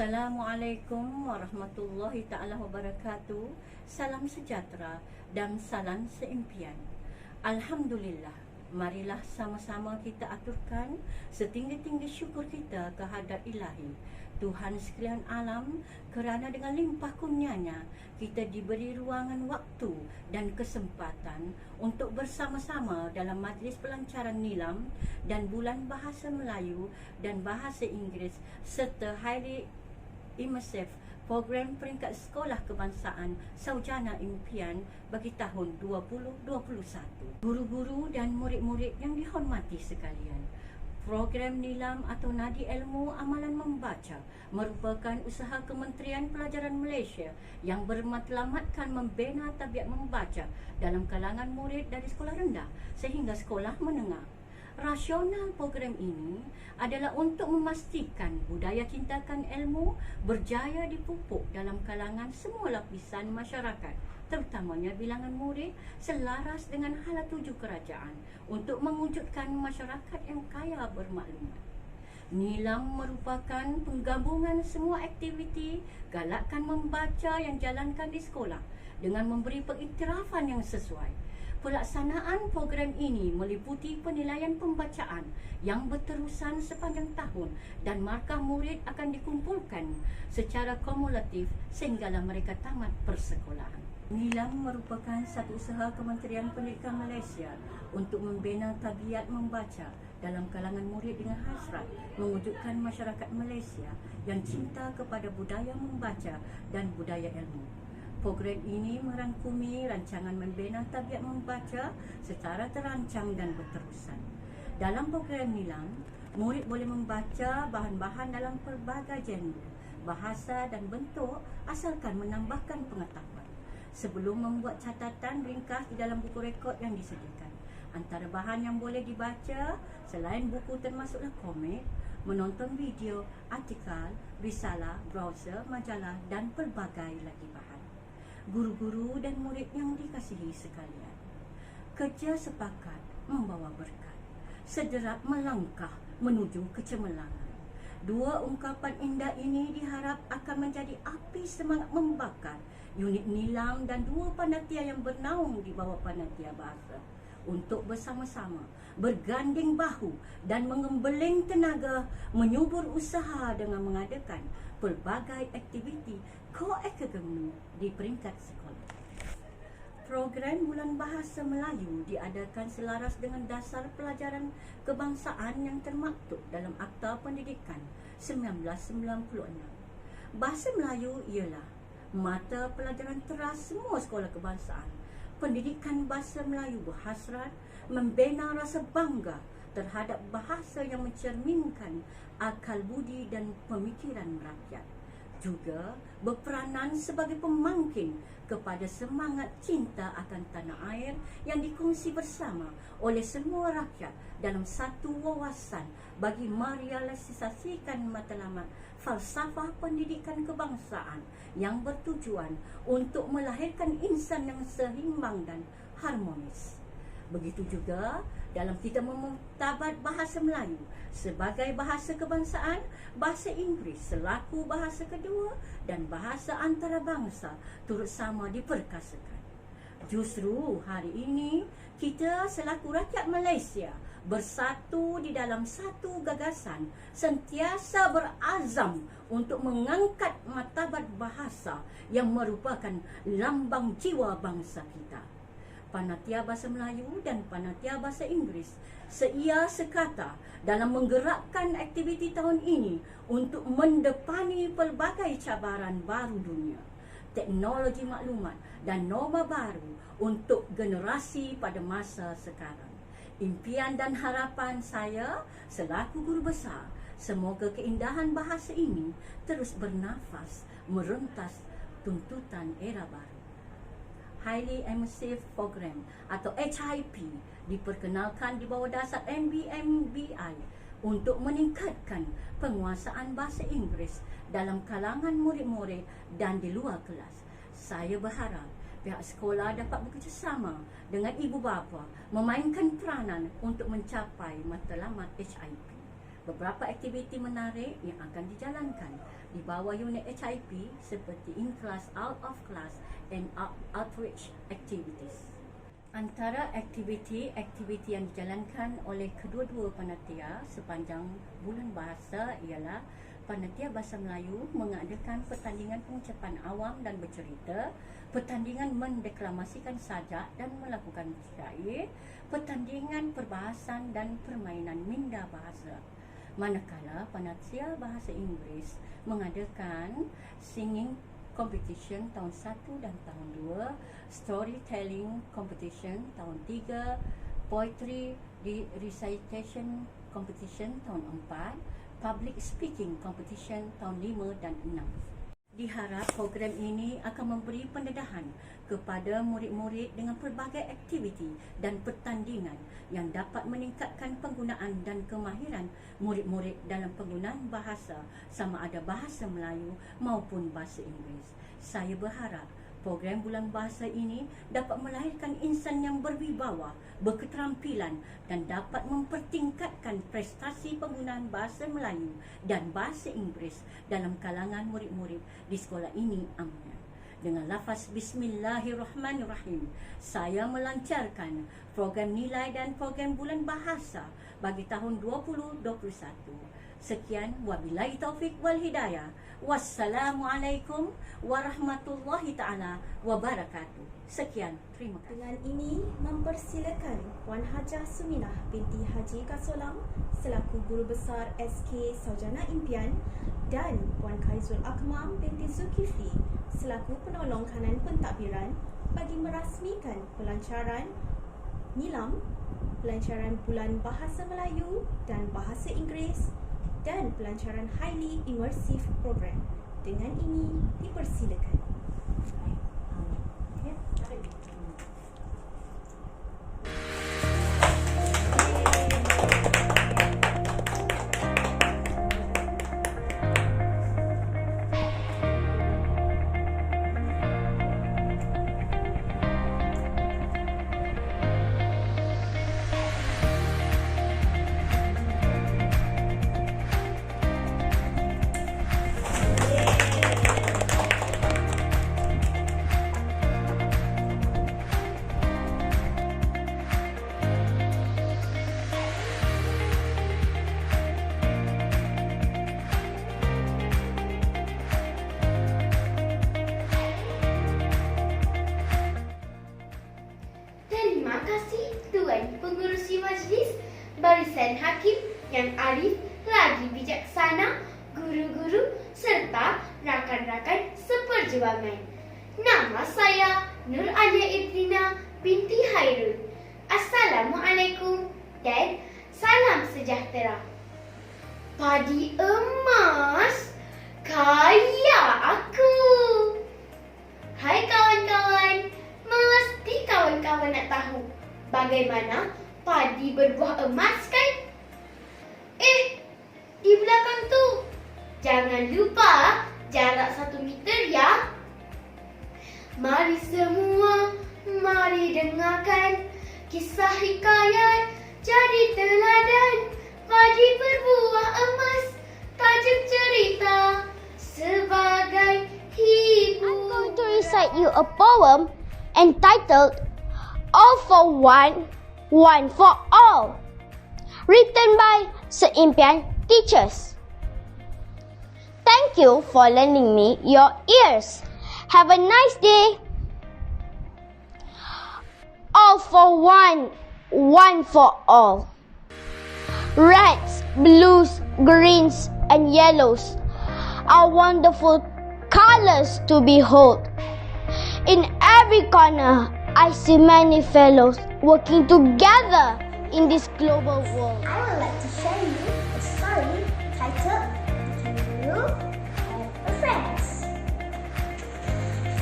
Assalamualaikum warahmatullahi ta'ala wabarakatuh. Salam sejahtera dan salam seimpian. Alhamdulillah, marilah sama-sama kita aturkan setinggi-tinggi syukur kita kehadrat Ilahi Tuhan sekalian alam, kerana dengan limpah kurnia-Nya kita diberi ruangan waktu dan kesempatan untuk bersama-sama dalam majlis pelancaran Nilam dan Bulan Bahasa Melayu dan Bahasa Inggeris serta highly immersive program peringkat sekolah kebangsaan Sarjana Impian bagi tahun 2021. Guru-guru dan murid-murid yang dihormati sekalian, program Nilam atau Nadi Ilmu Amalan Membaca merupakan usaha Kementerian Pelajaran Malaysia yang bermatlamatkan membina tabiat membaca dalam kalangan murid dari sekolah rendah sehingga sekolah menengah. Rasional program ini adalah untuk memastikan budaya cintakan ilmu berjaya dipupuk dalam kalangan semua lapisan masyarakat, terutamanya bilangan murid, selaras dengan hala tuju kerajaan untuk mewujudkan masyarakat yang kaya bermaklumat. Nilam merupakan penggabungan semua aktiviti galakkan membaca yang jalankan di sekolah dengan memberi pengiktirafan yang sesuai. Pelaksanaan program ini meliputi penilaian pembacaan yang berterusan sepanjang tahun dan markah murid akan dikumpulkan secara kumulatif sehinggalah mereka tamat persekolahan. Nilam merupakan satu usaha Kementerian Pendidikan Malaysia untuk membina tabiat membaca dalam kalangan murid dengan hasrat mewujudkan masyarakat Malaysia yang cinta kepada budaya membaca dan budaya ilmu. Program ini merangkumi rancangan membina tabiat membaca secara terancang dan berterusan. Dalam program Nilam, murid boleh membaca bahan-bahan dalam pelbagai genre, bahasa dan bentuk asalkan menambahkan pengetahuan. Sebelum membuat catatan ringkas di dalam buku rekod yang disediakan, antara bahan yang boleh dibaca selain buku termasuklah komik, menonton video, artikel, risalah, browser, majalah dan pelbagai lagi bahan. Guru-guru dan murid yang dikasihi sekalian, kerja sepakat membawa berkat, sederap melangkah menuju kecemerlangan. Dua ungkapan indah ini diharap akan menjadi api semangat membakar unit Nilam dan dua panitia yang bernaung di bawah panitia bahasa untuk bersama-sama berganding bahu dan mengembeling tenaga menyubur usaha dengan mengadakan pelbagai aktiviti ko-akademik di peringkat sekolah. Program Bulan Bahasa Melayu diadakan selaras dengan dasar pelajaran kebangsaan yang termaktub dalam Akta Pendidikan 1996. Bahasa Melayu ialah mata pelajaran teras semua sekolah kebangsaan. Pendidikan bahasa Melayu berhasrat membina rasa bangga terhadap bahasa yang mencerminkan akal budi dan pemikiran rakyat. Juga berperanan sebagai pemangkin kepada semangat cinta akan tanah air yang dikongsi bersama oleh semua rakyat dalam satu wawasan bagi merealisasikan matlamat falsafah pendidikan kebangsaan yang bertujuan untuk melahirkan insan yang seimbang dan harmonis. Begitu juga dalam kita memuktabat bahasa Melayu sebagai bahasa kebangsaan, bahasa Inggeris selaku bahasa kedua dan bahasa antarabangsa turut sama diperkasakan. Justru hari ini kita selaku rakyat Malaysia bersatu di dalam satu gagasan, sentiasa berazam untuk mengangkat martabat bahasa yang merupakan lambang jiwa bangsa kita. Panitia Bahasa Melayu dan Panitia Bahasa Inggeris seia sekata dalam menggerakkan aktiviti tahun ini untuk mendepani pelbagai cabaran baru dunia, teknologi maklumat dan norma baru untuk generasi pada masa sekarang. Impian dan harapan saya selaku guru besar, semoga keindahan bahasa ini terus bernafas merentas tuntutan era baru. Highly Immersive Program atau HIP diperkenalkan di bawah dasar MBMBI untuk meningkatkan penguasaan bahasa Inggeris dalam kalangan murid-murid dan di luar kelas. Saya berharap pihak sekolah dapat bekerjasama dengan ibu bapa memainkan peranan untuk mencapai matlamat HIP. beberapa aktiviti menarik yang akan dijalankan di bawah unit HIP seperti in-class, out-of-class and outreach activities. Antara aktiviti-aktiviti yang dijalankan oleh kedua-dua panitia sepanjang bulan bahasa ialah Panitia Bahasa Melayu mengadakan pertandingan pengucapan awam dan bercerita, pertandingan mendeklamasikan sajak dan melakukan syair, pertandingan perbahasan dan permainan minda bahasa. Manakala Panitia Bahasa Inggeris mengadakan singing competition tahun 1 dan tahun 2, storytelling competition tahun 3, poetry recitation competition tahun 4, public speaking competition tahun 5 dan 6. Diharap program ini akan memberi pendedahan kepada murid-murid dengan pelbagai aktiviti dan pertandingan yang dapat meningkatkan penggunaan dan kemahiran murid-murid dalam penggunaan bahasa sama ada bahasa Melayu maupun bahasa Inggeris. Saya berharap program Bulan Bahasa ini dapat melahirkan insan yang berwibawa, berketerampilan dan dapat mempertingkatkan prestasi penggunaan bahasa Melayu dan bahasa Inggeris dalam kalangan murid-murid di sekolah ini. Amin. Dengan lafaz Bismillahirrahmanirrahim, saya melancarkan program nilai dan program Bulan Bahasa bagi tahun 2021. Sekian, wabillahi taufik wal hidayah. Wassalamualaikum warahmatullahi ta'ala wabarakatuh. Sekian, terima kasih. Dengan ini, mempersilakan Puan Hajah Suminah binti Haji Kasolam selaku Guru Besar SK Sarjana Impian dan Puan Khaizul Akmal binti Zulkifli selaku Penolong Kanan Pentadbiran bagi merasmikan pelancaran Nilam, pelancaran Bulan Bahasa Melayu dan Bahasa Inggeris dan pelancaran Highly Immersive Program. Dengan ini, dipersilakan. Terima kasih Tuan Pengerusi Majlis, Barisan Hakim yang arif lagi bijaksana, guru-guru serta rakan-rakan seperjuangan. Nama saya Nur Alia Idrina binti Hairul. Assalamualaikum dan salam sejahtera. Padi emas, kaya aku. Hai kawan-kawan, mesti kawan-kawan nak tahu bagaimana padi berbuah emas kan? Di belakang tu, jangan lupa jarak 1 meter ya. Mari semua, mari dengarkan kisah hikayat jadi teladan. Padi berbuah emas, tajuk cerita sebagai hiburan. I'm going to recite you a poem entitled All for One, One for All, written by Seimpian teachers. Thank you for lending me your ears. Have a nice day. All for one, one for all. Reds, blues, greens, and yellows are wonderful colors to behold. In every corner, I see many fellows working together in this global world. I would like to share you a story titled The Kangaroo and Her Friends.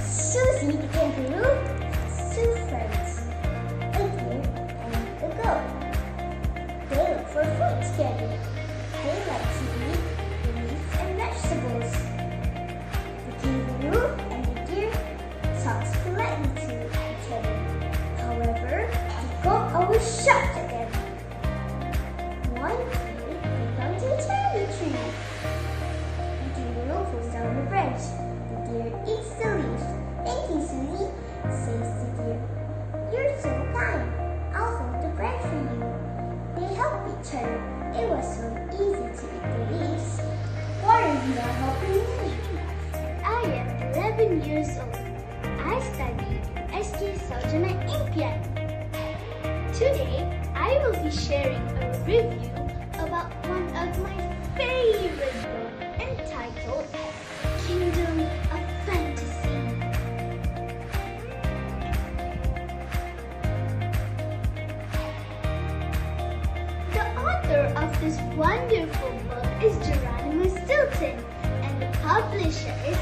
Susie the kangaroo has 2 friends, a deer and a goat. They look for food together. They like to eat leaves and vegetables. The kangaroo and the deer talks politely to each other. However, the goat always shouts at them. One day, be sharing a review about one of my favorite books entitled Kingdom of Fantasy. The author of this wonderful book is Geronimo Stilton, and the publisher is